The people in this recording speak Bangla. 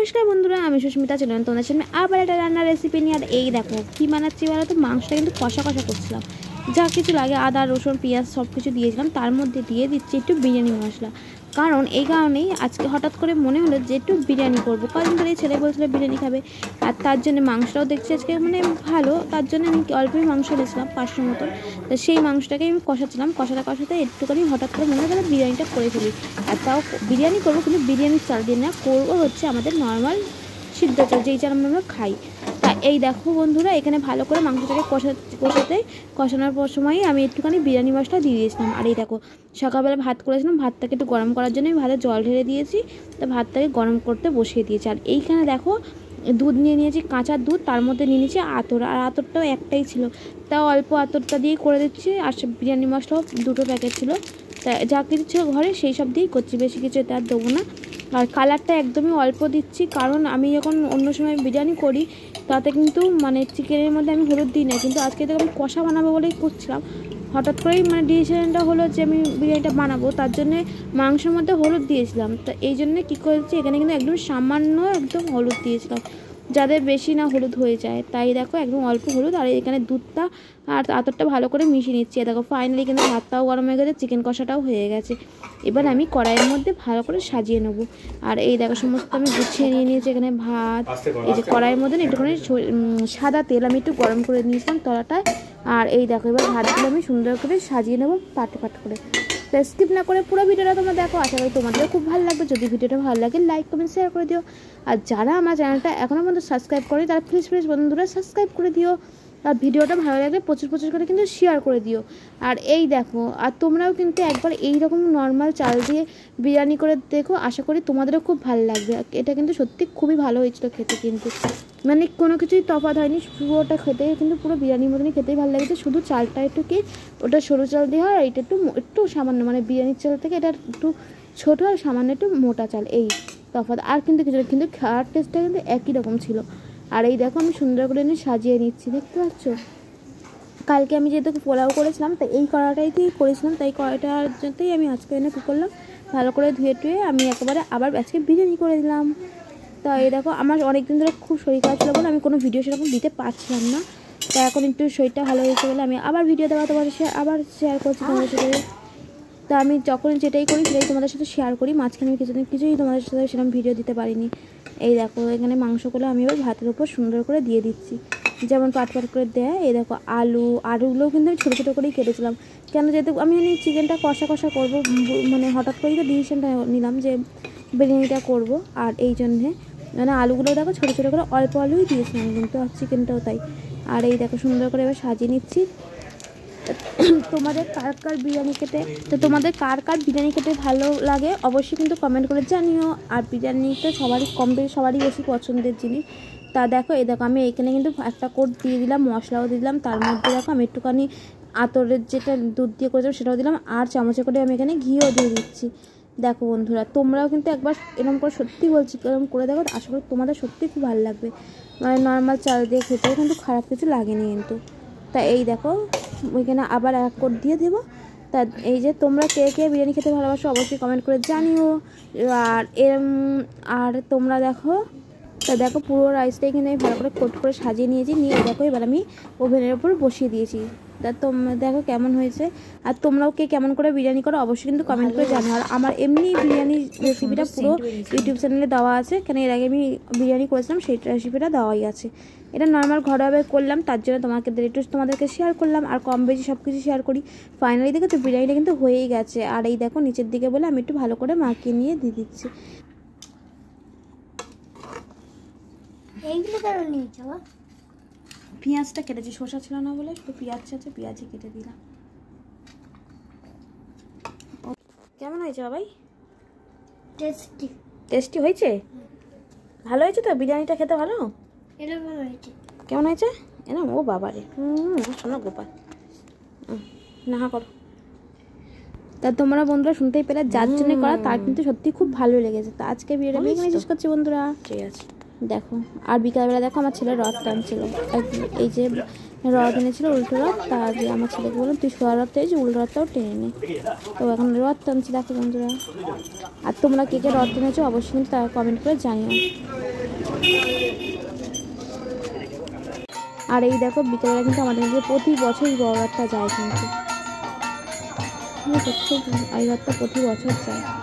নমস্কার বন্ধুরা, আমি সুস্মিতা ছিলাম তোমাদের সামনে আবার একটা রান্নার রেসিপি নিয়ে। আর এই দেখো কী বানাচ্ছি বলো তো। মাংসটা কিন্তু কষা কষা করছিলাম, যা কিছু লাগে আদা রসুন পেঁয়াজ সব কিছু দিয়েছিলাম, তার মধ্যে দিয়ে দিচ্ছি একটু বিরিয়ানি মশলা। কারণ এই কারণেই আজকে হঠাৎ করে মনে হলো যে একটু বিরিয়ানি করবো। কদিন ধরে ছেলে বলছিল বিরিয়ানি খাবে, আর তার জন্য মাংসটাও দেখছি আজকে মানে ভালো, তার জন্য আমি অল্পই মাংস নিয়েছিলাম 500 মতন। তো সেই মাংসটাকে আমি কষাচ্ছিলাম, কষাতে একটুখানি হঠাৎ করে মনে হলো বিরিয়ানিটা করে ফেলি। আর তাও বিরিয়ানি করবো, কিন্তু বিরিয়ানির চাল দিয়ে না, করবো হচ্ছে আমাদের নর্মাল সিদ্ধ চাল, যেই চাল আমরা খাই। তা এই দেখো বন্ধুরা, এখানে ভালো করে মাংসটাকে কষানোর পর সময়ই আমি একটুখানি বিরিয়ানি মশলা দিয়ে দিয়েছিলাম। আর এই দেখো সকালবেলা ভাত করেছিলাম, ভাতটাকে একটু গরম করার জন্য আমি ভাতে জল ঢেলে দিয়েছি, তো ভাতটাকে গরম করতে বসিয়ে দিয়েছি। আর এইখানে দেখো দুধ নিয়ে নিয়েছি, কাঁচা দুধ, তার মধ্যে নিয়ে নিয়েছি আতর। আর আতরটাও একটাই ছিল, তাও অল্প আতরটা দিয়ে করে দিচ্ছি। আর বিরিয়ানি মশলাও 2টো প্যাকেট ছিল, তা যা কিছু ছিল ঘরে সেই সব দিয়েই করছি, বেশি কিছু এটা আর দেবো না। আর কালারটা একদমই অল্প দিচ্ছি, কারণ আমি যখন অন্য সময় বিরিয়ানি করি তাতে কিন্তু মানে চিকেনের মধ্যে আমি হলুদ দিই না, কিন্তু আজকে তো আমি কষা বানাবো বলেই করছিলাম। হঠাৎ করেই মানে ডিসিশনটা হলো যে আমি বিরিয়ানিটা বানাবো, তার জন্যে মাংসের মধ্যে হলুদ দিয়েছিলাম। তো এই জন্যে কী করেছি, এখানে কিন্তু একদম সামান্য একদম হলুদ দিয়েছিলাম, যাদের বেশি না হলুদ হয়ে যায়। তাই দেখো একদম অল্প হলুদ। আর এখানে দুধটা আর আতরটা ভালো করে মিশিয়ে নিচ্ছি। দেখো ফাইনালি কিন্তু ভাতটাও গরম হয়ে গেছে, চিকেন কষাটাও হয়ে গেছে। এবার আমি কড়াইয়ের মধ্যে ভালো করে সাজিয়ে নেবো। আর এই দেখো সমস্ত আমি গুছিয়ে নিয়ে নিয়েছি। এখানে ভাত, এই যে কড়াইয়ের মধ্যে একটুখানি সাদা তেল আমি একটু গরম করে নিয়েছিলাম তলাটায়। আর এই দেখো এবার ভাতগুলো আমি সুন্দর করে সাজিয়ে নেবো পাট করে। তো স্কিপ না করে পুরো ভিডিওটা তোমরা দেখো, আশা করি তোমাদেরও খুব ভালো লাগবে। যদি ভিডিওটা ভালো লাগে লাইক কমেন্ট শেয়ার করে দিও। আর যারা আমার চ্যানেলটা এখনও পর্যন্ত সাবস্ক্রাইব করে তারা প্লিজ বন্ধুরা সাবস্ক্রাইব করে দিও। আর ভিডিওটা ভালো লাগলে প্রচুর করে কিন্তু শেয়ার করে দিও। আর এই দেখো, আর তোমরাও কিন্তু একবার এই রকম নর্মাল চাল দিয়ে বিরিয়ানি করে দেখো, আশা করি তোমাদেরও খুব ভালো লাগবে। এটা কিন্তু সত্যি খুবই ভালো হয়েছিল খেতে, কিন্তু মানে কোনো কিছুই তফাৎ হয়নি, পুরোটা খেতে কিন্তু পুরো বিরিয়ানির মতনই খেতেই ভালো লেগেছে। শুধু চালটা একটু কি ওটা সরু চাল দিয়ে হয়, আর এটা একটু সামান্য মানে বিরিয়ানির চাল থেকে এটা একটু ছোটো আর সামান্য একটু মোটা চাল, এই তফাৎ। আর কিন্তু কিছু কিন্তু খাওয়ার টেস্টটা কিন্তু একই রকম ছিল। আর এই দেখো আমি সুন্দর করে এনে সাজিয়ে নিচ্ছি, দেখতে পাচ্ছ। কালকে আমি যেহেতু পোলাও করেছিলাম, তাই এই কড়াটাই দিয়ে করেছিলাম, তাই কড়াটার জন্যই আমি আজকে এনে কী করলাম, ভালো করে ধুয়ে টুয়ে আমি একেবারে আবার আজকে বিরিয়ানি করে দিলাম। তা এই দেখো আমার অনেক দিন ধরে খুব শরীর খারাপ ছিল বলে আমি কোনো ভিডিও সেরকম দিতে পারছিলাম না। তা এখন একটু শরীরটা ভালো হয়েছে বলে আমি আবার ভিডিও দেওয়া তোমাদের সাথে আবার শেয়ার করছি তোমাদের সাথে। তা আমি যখন যেটাই করি সেটাই তোমাদের সাথে শেয়ার করি, মাঝখানে আমি কিছুই তোমাদের সাথে সেরকম ভিডিও দিতে পারিনি। এই দেখো এখানে মাংসগুলো আমি এবার ভাতের উপর সুন্দর করে দিয়ে দিচ্ছি, যেমন পাট করে দেয়। এই দেখো আলুগুলোও কিন্তু আমি ছোটো ছোটো করেই কেটেছিলাম, কেন যেহেতু আমি চিকেনটা কষা করবো, মানে হঠাৎ করেই তো ডিসিশনটা নিলাম যে বিরিয়ানিটা করব। আর এই জন্যে মানে আলুগুলো দেখো ছোটো ছোটো করে অল্প আলুই দিয়েছিলাম, কিন্তু আর চিকেনটাও তাই। আর এই দেখো সুন্দর করে এবার সাজিয়ে নিচ্ছি। তোমাদের কার বিরিয়ানি খেতে ভালো লাগে অবশ্যই কিন্তু কমেন্ট করে জানিও। আর বিরিয়ানিটা সবারই বেশি পছন্দের জিনিস। তা দেখো এই দেখো আমি এখানে কিন্তু একটা কোট দিয়ে দিলাম, মশলাও দিলাম, তার মধ্যে দেখো আমি একটুখানি আতরের যেটা দুধ দিয়ে করেছিলাম সেটাও দিলাম, আর চামচে করে আমি এখানে ঘিও দিয়ে দিচ্ছি। দেখো বন্ধুরা তোমরাও কিন্তু একবার এরকম করে, সত্যি বলছি এরকম করে দেখো, আশা করি তোমাদের সত্যি খুব ভালো লাগবে। মানে নর্মাল চাল দিয়ে খেতেও কিন্তু খারাপ কিছু লাগেনি কিন্তু। তা এই দেখো ওইখানে আবার এক কোট দিয়ে দেবো। তা এই যে তোমরা কে বিরিয়ানি খেতে ভালোবাসো অবশ্যই কমেন্ট করে জানিও। আর তোমরা দেখো, তা দেখো পুরো রাইসটাই কিন্তু আমি ভালো করে কোট করে সাজিয়ে নিয়েছি, নিয়ে দেখো এবার আমি ওভেনের ওপর বসিয়ে দিয়েছি। তা তোমরা দেখো কেমন হয়েছে। আর তোমরাও কেমন করে বিরিয়ানি করো অবশ্যই কিন্তু কমেন্ট করে জানো। আর আমার এমনি বিরিয়ানি রেসিপিটা পুরো ইউটিউব চ্যানেলে দেওয়া আছে, কেন এর আগে আমি বিরিয়ানি করেছিলাম সেই রেসিপিটা দেওয়াই আছে। এটা নর্মাল ঘরোয়াভাবে করলাম, তার জন্য তোমাদেরকে শেয়ার করলাম। আর কম বেশি সব কিছু শেয়ার করি। ফাইনালি দেখো তো বিরিয়ানিটা কিন্তু হয়েই গেছে। আর এই দেখো নিচের দিকে বলে আমি একটু ভালো করে মাখিয়ে নিয়ে দিয়ে দিচ্ছি। এইগুলো কেন নিয়েছো? পেঁয়াজটা কেটেছি, শসা ছিল না বলে শুধু পেঁয়াজ আছে, পেঁয়াজই কেটে দিলাম। কেমন হয়েছে বাবাই? টেস্টি হয়েছে? ভালো হয়েছে তো বিরিয়ানিটা খেতে? ভালো হয়েছে। কেমন হয়েছে? এরকম ও বাবারে, শোনো গোপাল না করো। তা তোমরা বন্ধুরা শুনতেই পেলে, যার জন্য করা তার কিন্তু সত্যি খুব ভালো লেগেছে। তা আজকে ভিডিওটা আমি শেষ করছি বন্ধুরা, ঠিক আছে। দেখো আর বিকালবেলা দেখো আমার ছেলে রথ টানছিল, এই যে রথ এনেছিল উল্টো রথ, তা দিয়ে আমার ছেলেকে বললাম তুই সোয়া রথ এই যে উল্টো রথটাও টেনে নে। তো এখন রথ টানছি দেখো বন্ধুরা। আর তোমরা কে রথ টেনেছো অবশ্যই কিন্তু তারা কমেন্ট করে জানিও। আর এই দেখো বিকেলবেলা কিন্তু আমাদের এদিকে প্রতি বছরই বড় রথটা যায় কিন্তু খুব এই রথটা প্রতি বছর যায়।